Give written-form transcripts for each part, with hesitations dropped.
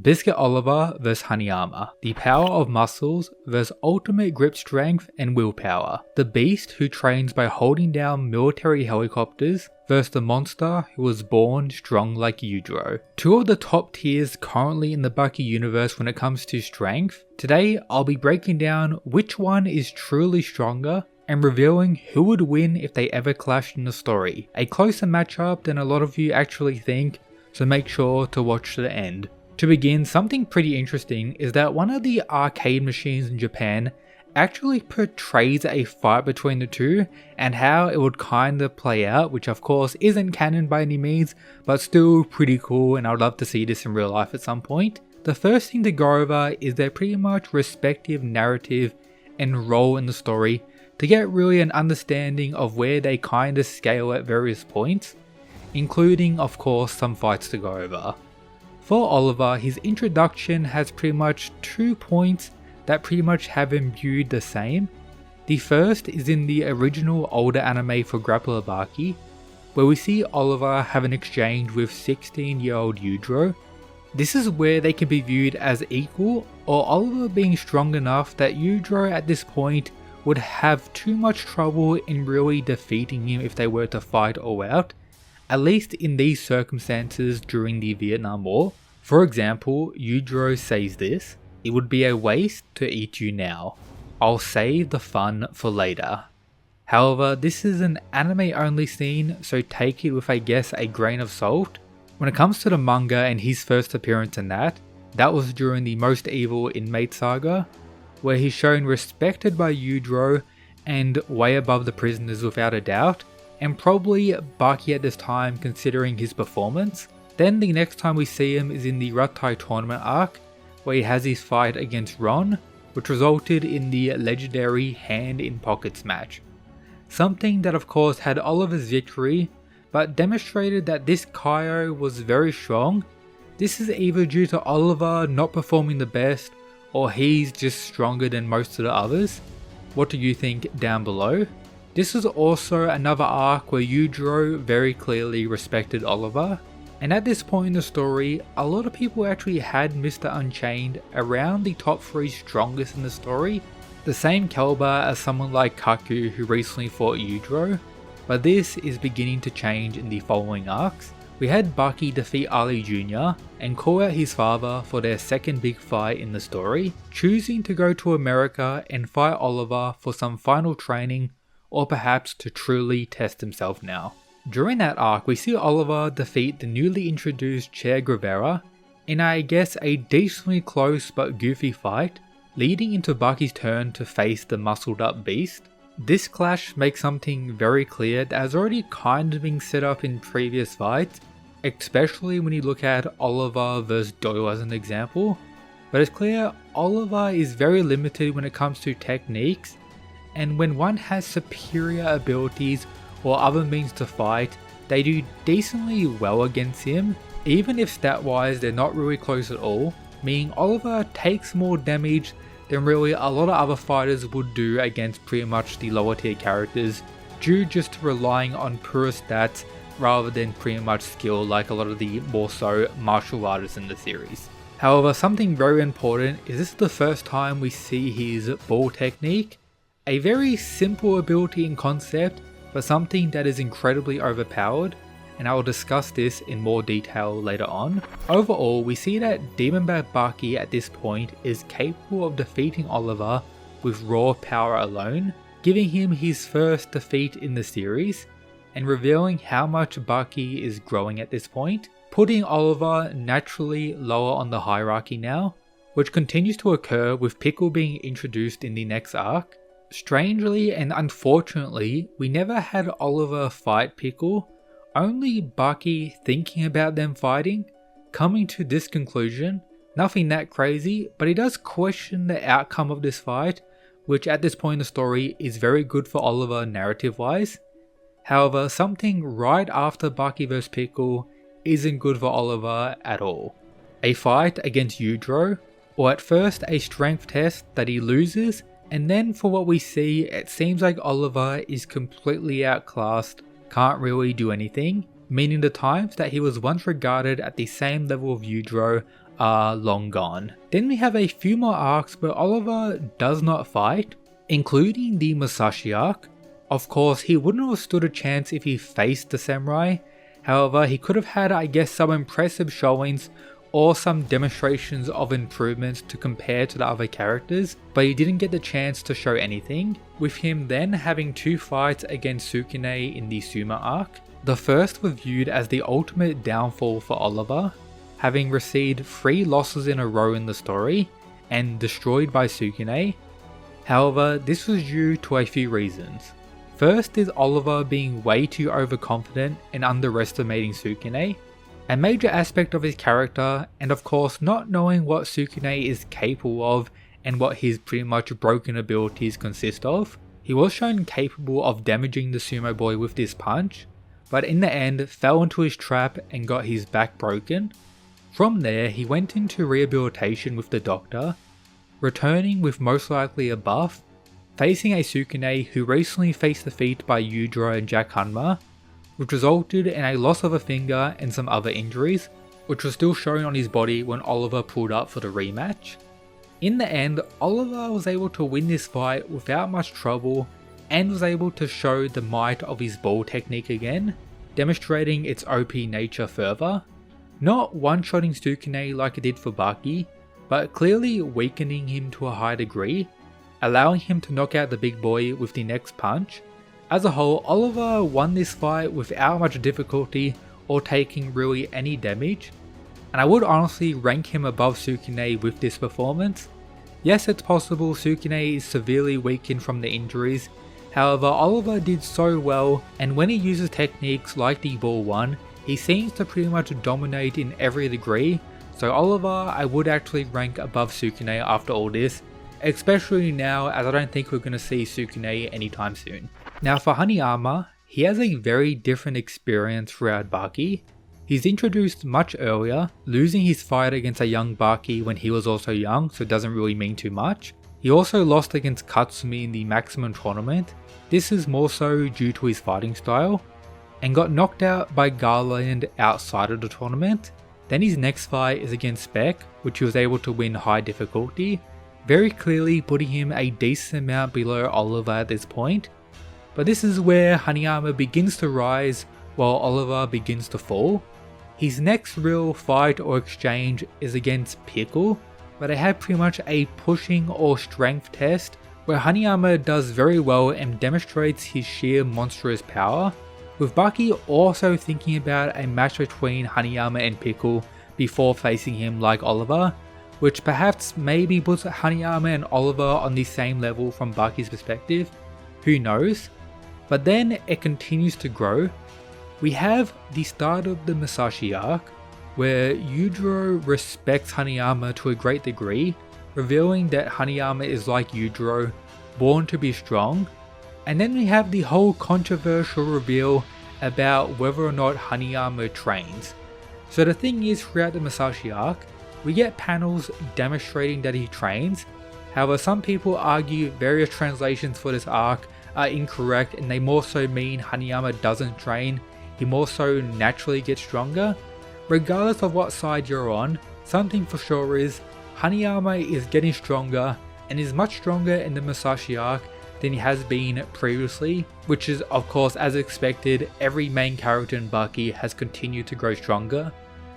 Biscuit Oliva vs Hanayama, the power of muscles vs ultimate grip strength and willpower. The beast who trains by holding down military helicopters versus the monster who was born strong like Yujiro. Two of the top tiers currently in the Baki universe when it comes to strength. Today I'll be breaking down which one is truly stronger and revealing who would win if they ever clashed in the story. A closer matchup than a lot of you actually think, so make sure to watch to the end. To begin, something pretty interesting is that one of the arcade machines in Japan actually portrays a fight between the two and how it would kinda play out, which of course isn't canon by any means, but still pretty cool, and I'd love to see this in real life at some point. The first thing to go over is their pretty much respective narrative and role in the story to get really an understanding of where they kinda scale at various points, including of course some fights to go over. For Oliver, his introduction has pretty much 2 points that pretty much have him viewed the same. The first is in the original older anime for Grappler Baki, where we see Oliver have an exchange with 16-year-old Yujiro. This is where they can be viewed as equal, or Oliver being strong enough that Yujiro at this point would have too much trouble in really defeating him if they were to fight all out, at least in these circumstances during the Vietnam War. For example, Yujiro says this: "It would be a waste to eat you now. I'll save the fun for later." However, this is an anime only scene, so take it with I guess a grain of salt. When it comes to the manga and his first appearance in that was during the Most Evil Inmate saga, where he's shown respected by Yujiro and way above the prisoners without a doubt, and probably Baki at this time considering his performance. Then the next time we see him is in the Rattai tournament arc, where he has his fight against Ron, which resulted in the legendary hand in pockets match. Something that of course had Oliver's victory, but demonstrated that this Kaio was very strong. This is either due to Oliver not performing the best, or he's just stronger than most of the others. What do you think down below? This was also another arc where Yujiro very clearly respected Oliver, and at this point in the story, a lot of people actually had Mr. Unchained around the top 3 strongest in the story, the same caliber as someone like Kaku who recently fought Yujiro, but this is beginning to change in the following arcs. We had Baki defeat Ali Jr. and call out his father for their second big fight in the story, choosing to go to America and fight Oliver for some final training, or perhaps to truly test himself now. During that arc, we see Oliver defeat the newly introduced Che Guevara in I guess a decently close but goofy fight, leading into Baki's turn to face the muscled up beast. This clash makes something very clear that has already kind of been set up in previous fights, especially when you look at Oliver vs Doyle as an example, but it's clear Oliver is very limited when it comes to techniques, and when one has superior abilities or other means to fight, they do decently well against him, even if stat wise they're not really close at all, meaning Oliver takes more damage than really a lot of other fighters would do against pretty much the lower tier characters, due just to relying on pure stats rather than pretty much skill like a lot of the more so martial artists in the series. However, something very important is this is the first time we see his ball technique, a very simple ability in concept, but something that is incredibly overpowered, and I will discuss this in more detail later on. Overall, we see that Demon Bat Baki at this point is capable of defeating Oliver with raw power alone, giving him his first defeat in the series, and revealing how much Baki is growing at this point, putting Oliver naturally lower on the hierarchy now, which continues to occur with Pickle being introduced in the next arc. Strangely and unfortunately, we never had Oliver fight Pickle, only Baki thinking about them fighting, coming to this conclusion. Nothing that crazy, but he does question the outcome of this fight, which at this point in the story is very good for Oliver narrative wise. However, something right after Baki vs Pickle isn't good for Oliver at all. A fight against Yujiro, or at first a strength test that he loses, and then for what we see, it seems like Oliver is completely outclassed, can't really do anything, meaning the times that he was once regarded at the same level of Yujiro are long gone. Then we have a few more arcs where Oliver does not fight, including the Masashi Ark. Of course, he wouldn't have stood a chance if he faced the samurai. However, he could have had, I guess, some impressive showings or some demonstrations of improvements to compare to the other characters, but he didn't get the chance to show anything, with him then having 2 fights against Sukune in the Suma arc. The first was viewed as the ultimate downfall for Oliver, having received 3 losses in a row in the story, and destroyed by Sukune. However, this was due to a few reasons. First is Oliver being way too overconfident and underestimating Sukune, a major aspect of his character, and of course not knowing what Sukune is capable of and what his pretty much broken abilities consist of. He was shown capable of damaging the sumo boy with this punch, but in the end fell into his trap and got his back broken. From there he went into rehabilitation with the doctor, returning with most likely a buff, facing a Sukune who recently faced defeat by Yujiro and Jack Hanma, which resulted in a loss of a finger and some other injuries, which was still showing on his body when Oliver pulled up for the rematch. In the end, Oliver was able to win this fight without much trouble and was able to show the might of his ball technique again, demonstrating its OP nature further. Not one-shotting Sukune like it did for Baki, but clearly weakening him to a high degree, allowing him to knock out the big boy with the next punch. As a whole, Oliver won this fight without much difficulty or taking really any damage, and I would honestly rank him above Sukune with this performance. Yes, it's possible Sukune is severely weakened from the injuries, however Oliver did so well, and when he uses techniques like the ball one, he seems to pretty much dominate in every degree, so Oliver I would actually rank above Sukune after all this, especially now as I don't think we're going to see Sukune anytime soon. Now for Hanayama, he has a very different experience throughout Baki. He's introduced much earlier, losing his fight against a young Baki when he was also young, so it doesn't really mean too much. He also lost against Katsumi in the maximum tournament. This is more so due to his fighting style, and got knocked out by Garland outside of the tournament. Then his next fight is against Spec, which he was able to win high difficulty, very clearly putting him a decent amount below Oliver at this point. But this is where Hanayama begins to rise while Oliver begins to fall. His next real fight or exchange is against Pickle, where they have pretty much a pushing or strength test where Hanayama does very well and demonstrates his sheer monstrous power, with Baki also thinking about a match between Hanayama and Pickle before facing him like Oliver, which perhaps maybe puts Hanayama and Oliver on the same level from Baki's perspective, who knows. But then it continues to grow. We have the start of the Masashi Ark, where Yujiro respects Hanayama to a great degree, revealing that Hanayama is like Yujiro, born to be strong. And then we have the whole controversial reveal about whether or not Hanayama trains. So the thing is, throughout the Masashi Ark, we get panels demonstrating that he trains. However, some people argue various translations for this arc are incorrect and they more so mean Hanayama doesn't train, he more so naturally gets stronger. Regardless of what side you're on, something for sure is Hanayama is getting stronger and is much stronger in the Masashi Ark than he has been previously, which is of course as expected. Every main character in Baki has continued to grow stronger,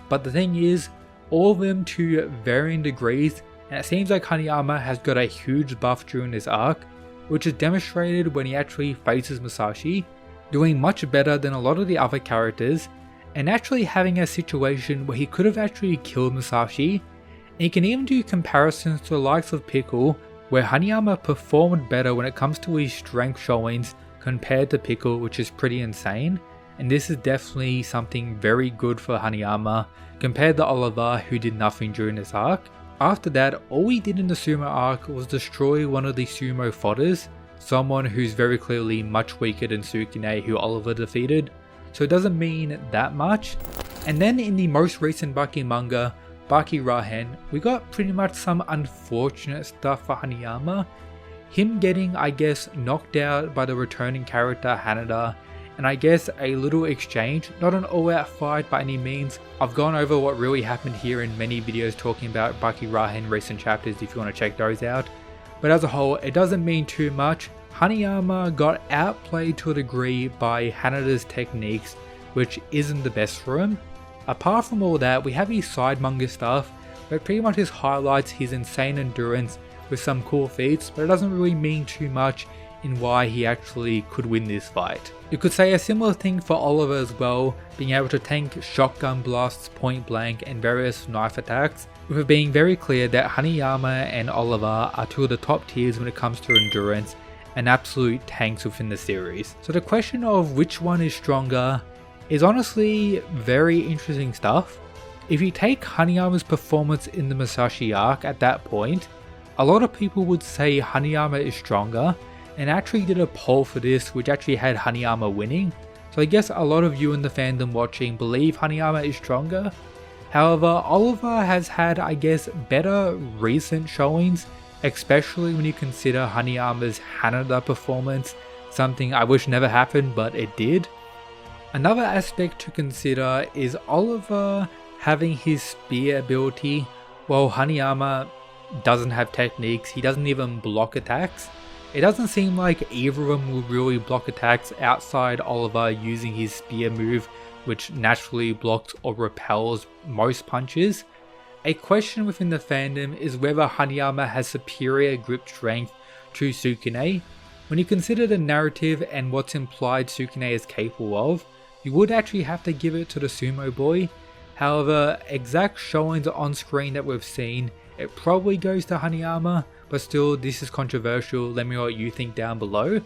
but the thing is, all of them to varying degrees, and it seems like Hanayama has got a huge buff during this arc, which is demonstrated when he actually faces Masashi, doing much better than a lot of the other characters, and actually having a situation where he could have actually killed Masashi. And you can even do comparisons to the likes of Pickle, where Hanayama performed better when it comes to his strength showings compared to Pickle, which is pretty insane. And this is definitely something very good for Hanayama compared to Oliver, who did nothing during this arc. After that, all he did in the sumo arc was destroy one of the sumo fodders, someone who's very clearly much weaker than Sukune, who Oliver defeated, so it doesn't mean that much. And then in the most recent Baki manga, Baki Rahan, we got pretty much some unfortunate stuff for Hanayama. Him getting, I guess, knocked out by the returning character Hanada, and I guess a little exchange, not an all-out fight by any means. I've gone over what really happened here in many videos talking about Baki Rahan recent chapters if you want to check those out, but as a whole it doesn't mean too much. Hanayama got outplayed to a degree by Hanada's techniques, which isn't the best for him. Apart from all that, we have his side manga stuff, but pretty much just highlights his insane endurance with some cool feats, but it doesn't really mean too much in why he actually could win this fight. You could say a similar thing for Oliva as well, being able to tank shotgun blasts point blank and various knife attacks, with it being very clear that Hanayama and Oliva are two of the top tiers when it comes to endurance and absolute tanks within the series. So the question of which one is stronger is honestly very interesting stuff. If you take Hanayama's performance in the Masashi Ark at that point, a lot of people would say Hanayama is stronger, and actually did a poll for this which actually had Hanayama winning. So I guess a lot of you in the fandom watching believe Hanayama is stronger. However, Oliva has had, I guess, better recent showings, especially when you consider Hanayama's Hanada performance, something I wish never happened but it did. Another aspect to consider is Oliva having his spear ability, while Hanayama doesn't have techniques, he doesn't even block attacks. It doesn't seem like either of them will really block attacks outside Oliva using his spear move, which naturally blocks or repels most punches. A question within the fandom is whether Hanayama has superior grip strength to Sukune. When you consider the narrative and what's implied Sukune is capable of, you would actually have to give it to the sumo boy. However, exact showings on screen that we've seen, it probably goes to Hanayama, but still this is controversial. Let me know what you think down below.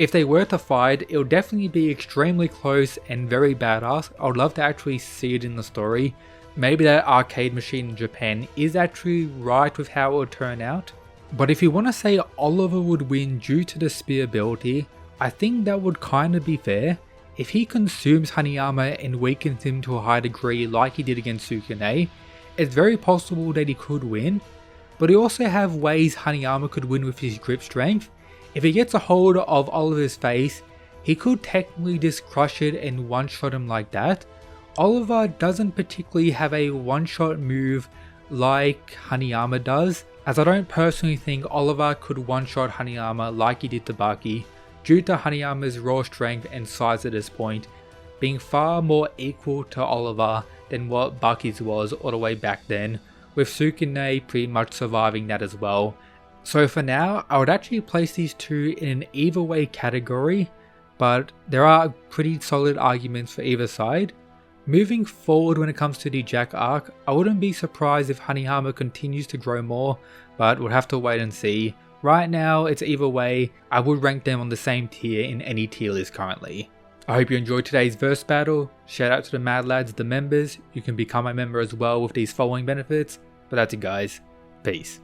If they were to fight, it will definitely be extremely close and very badass. I would love to actually see it in the story. Maybe that arcade machine in Japan is actually right with how it would turn out. But if you want to say Oliva would win due to the spear ability, I think that would kind of be fair. If he consumes Hanayama and weakens him to a high degree like he did against Sukune, it's very possible that he could win. But you also have ways Hanayama could win with his grip strength. If he gets a hold of Oliva's face, he could technically just crush it and one-shot him like that. Oliva doesn't particularly have a one-shot move like Hanayama does, as I don't personally think Oliva could one-shot Hanayama like he did to Baki, due to Hanayama's raw strength and size at this point being far more equal to Oliva than what Baki's was all the way back then, with Sukune pretty much surviving that as well. So for now, I would actually place these two in an either way category, but there are pretty solid arguments for either side. Moving forward when it comes to the Jack arc, I wouldn't be surprised if Hanayama continues to grow more, but we'll have to wait and see. Right now, it's either way. I would rank them on the same tier in any tier list currently. I hope you enjoyed today's verse battle. Shout out to the Mad Lads, the members. You can become a member as well with these following benefits. But that's it guys. Peace.